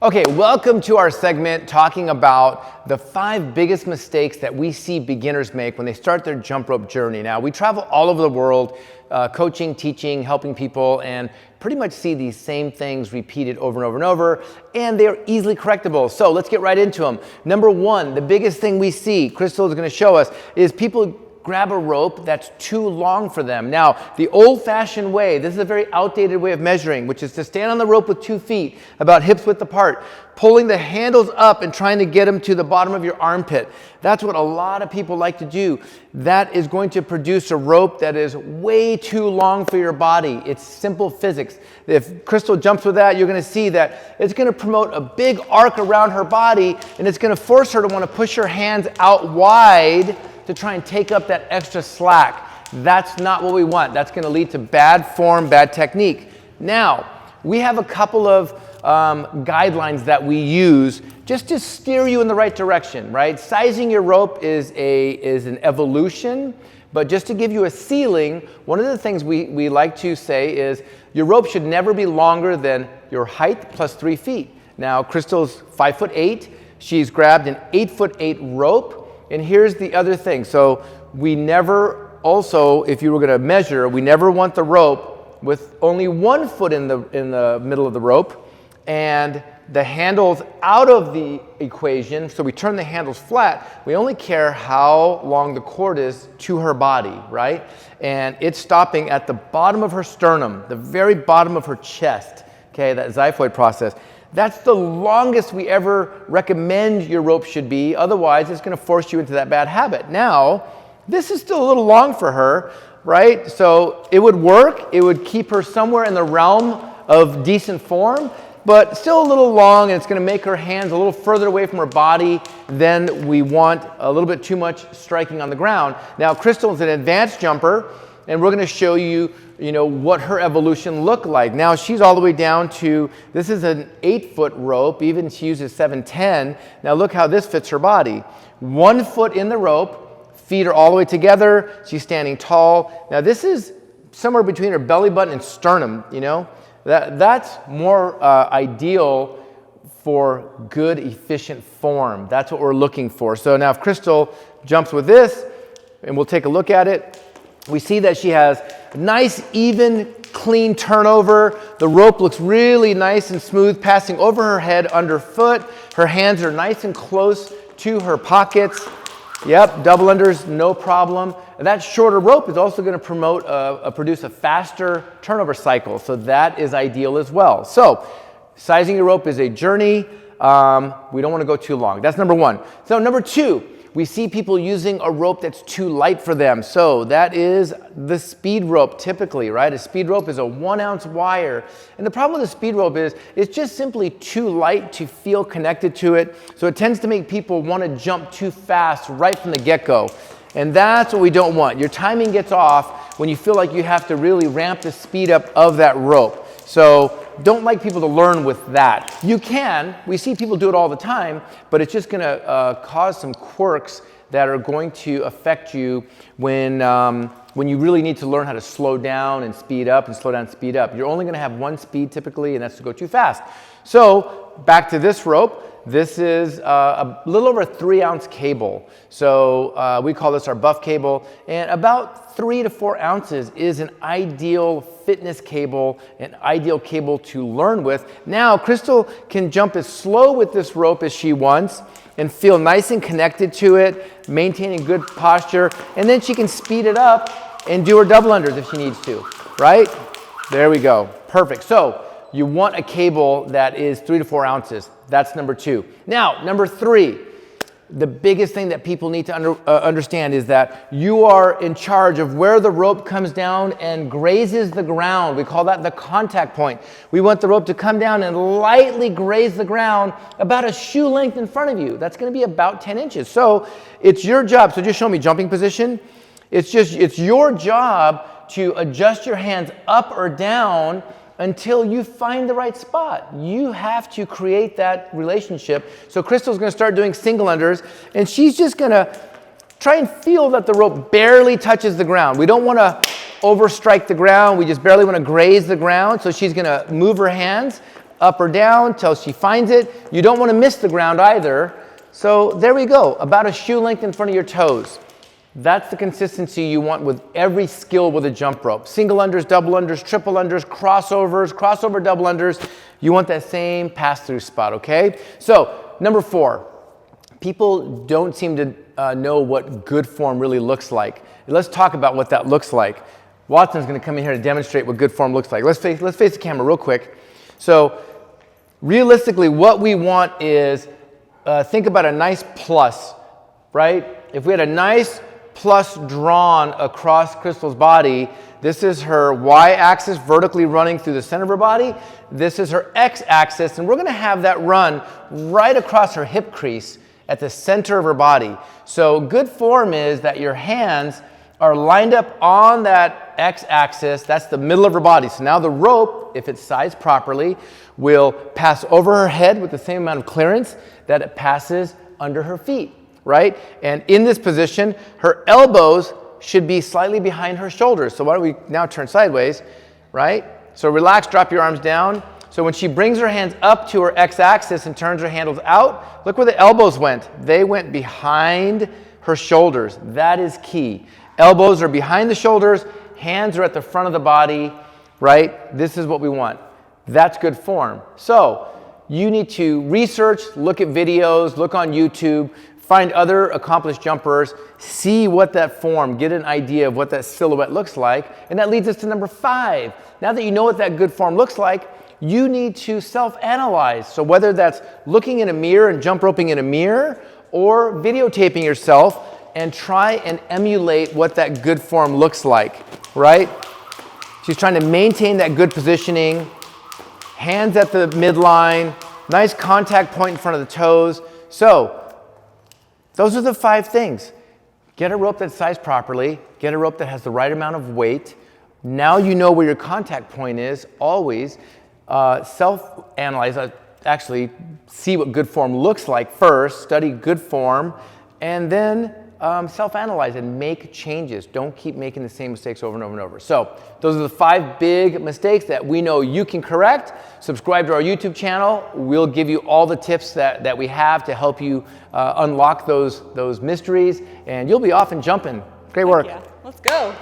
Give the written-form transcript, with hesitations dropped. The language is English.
Okay, welcome to our segment talking about the 5 biggest mistakes that we see beginners make when they start their jump rope journey. Now, we travel all over the world, coaching, teaching, helping people, and pretty much see these same things repeated over and over and over, and they're easily correctable. So let's get right into them. Number 1, the biggest thing we see, Crystal is gonna show us, is people grab a rope that's too long for them. Now, the old-fashioned way, this is a very outdated way of measuring, which is to stand on the rope with 2 feet, about hips width apart, pulling the handles up and trying to get them to the bottom of your armpit. That's what a lot of people like to do. That is going to produce a rope that is way too long for your body. It's simple physics. If Crystal jumps with that, you're gonna see that it's gonna promote a big arc around her body, and it's gonna force her to wanna push her hands out wide to try and take up that extra slack. That's not what we want. That's gonna lead to bad form, bad technique. Now, we have a couple of guidelines that we use just to steer you in the right direction, right? Sizing your rope is an evolution, but just to give you a ceiling, one of the things we like to say is your rope should never be longer than your height plus 3 feet. Now, Crystal's 5'8". She's grabbed an 8'8" rope. And here's the other thing. So we never also, if you were gonna measure, we never want the rope with only 1 foot in the middle of the rope and the handles out of the equation. So we turn the handles flat. We only care how long the cord is to her body, right? And it's stopping at the bottom of her sternum, the very bottom of her chest, okay, that xiphoid process. That's the longest we ever recommend your rope should be. Otherwise, it's gonna force you into that bad habit. Now, this is still a little long for her, right? So it would work. It would keep her somewhere in the realm of decent form, but still a little long, and it's gonna make her hands a little further away from her body than we want, a little bit too much striking on the ground. Now, Crystal is an advanced jumper, and we're gonna show you what her evolution looked like. Now she's all the way down to, this is an 8-foot rope, even she uses 7'10". Now look how this fits her body. 1 foot in the rope, feet are all the way together, she's standing tall. Now this is somewhere between her belly button and sternum, That's more ideal for good, efficient form. That's what we're looking for. So now if Crystal jumps with this, and we'll take a look at it, we see that she has nice, even, clean turnover. The rope looks really nice and smooth, passing over her head, underfoot. Her hands are nice and close to her pockets. Yep, double unders, no problem. And that shorter rope is also going to produce a faster turnover cycle, so that is ideal as well. So, sizing your rope is a journey. We don't want to go too long. That's number 1. So number 2, we see people using a rope that's too light for them. So that is the speed rope typically, right? A speed rope is a 1-ounce wire. And the problem with the speed rope is it's just simply too light to feel connected to it. So it tends to make people want to jump too fast right from the get-go. And that's what we don't want. Your timing gets off when you feel like you have to really ramp the speed up of that rope. So don't like people to learn with that. You can, we see people do it all the time, but it's just gonna cause some quirks that are going to affect you when you really need to learn how to slow down and speed up and slow down and speed up. You're only gonna have 1 speed typically, and that's to go too fast. So back to this rope. This is a little over a 3-ounce cable. So we call this our buff cable, and about 3 to 4 ounces is an ideal fitness cable, an ideal cable to learn with. Now, Crystal can jump as slow with this rope as she wants and feel nice and connected to it, maintaining good posture, and then she can speed it up and do her double unders if she needs to, right? There we go, perfect. So you want a cable that is 3 to 4 ounces. That's number 2. Now, number 3, the biggest thing that people need to understand is that you are in charge of where the rope comes down and grazes the ground. We call that the contact point. We want the rope to come down and lightly graze the ground about a shoe length in front of you. That's going to be about 10 inches. So it's your job. So just show me jumping position. It's your job to adjust your hands up or down until you find the right spot. You have to create that relationship. So Crystal's gonna start doing single unders, and she's just gonna try and feel that the rope barely touches the ground. We don't wanna overstrike the ground, we just barely wanna graze the ground, so she's gonna move her hands up or down till she finds it. You don't want to miss the ground either. So there we go, about a shoe length in front of your toes. That's the consistency you want with every skill with a jump rope. Single unders, double unders, triple unders, crossovers, crossover double unders. You want that same pass-through spot, okay? So, number 4, people don't seem to know what good form really looks like. Let's talk about what that looks like. Watson's gonna come in here to demonstrate what good form looks like. Let's face the camera real quick. So, realistically, what we want is, think about a nice plus, right? If we had a nice plus drawn across Crystal's body, this is her y-axis vertically running through the center of her body. This is her x-axis, and we're gonna have that run right across her hip crease at the center of her body. So good form is that your hands are lined up on that x-axis, that's the middle of her body. So now the rope, if it's sized properly, will pass over her head with the same amount of clearance that it passes under her feet. Right? And in this position, her elbows should be slightly behind her shoulders. So why don't we now turn sideways, right? So relax, drop your arms down. So when she brings her hands up to her x-axis and turns her handles out, look where the elbows went. They went behind her shoulders. That is key. Elbows are behind the shoulders, hands are at the front of the body, right? This is what we want. That's good form. So you need to research, look at videos, look on YouTube, find other accomplished jumpers, see what that form, get an idea of what that silhouette looks like, and that leads us to number 5. Now that you know what that good form looks like, you need to self-analyze. So whether that's looking in a mirror and jump roping in a mirror, or videotaping yourself and try and emulate what that good form looks like, right? She's trying to maintain that good positioning, hands at the midline, nice contact point in front of the toes. So, those are the 5 things. Get a rope that's sized properly, get a rope that has the right amount of weight. Now you know where your contact point is, always. Self-analyze, actually see what good form looks like first, study good form, and then self-analyze and make changes. Don't keep making the same mistakes over and over and over. So those are the 5 big mistakes that we know you can correct. Subscribe to our YouTube channel. We'll give you all the tips that we have to help you unlock those mysteries, and you'll be off and jumping. Great work. Yeah. Let's go.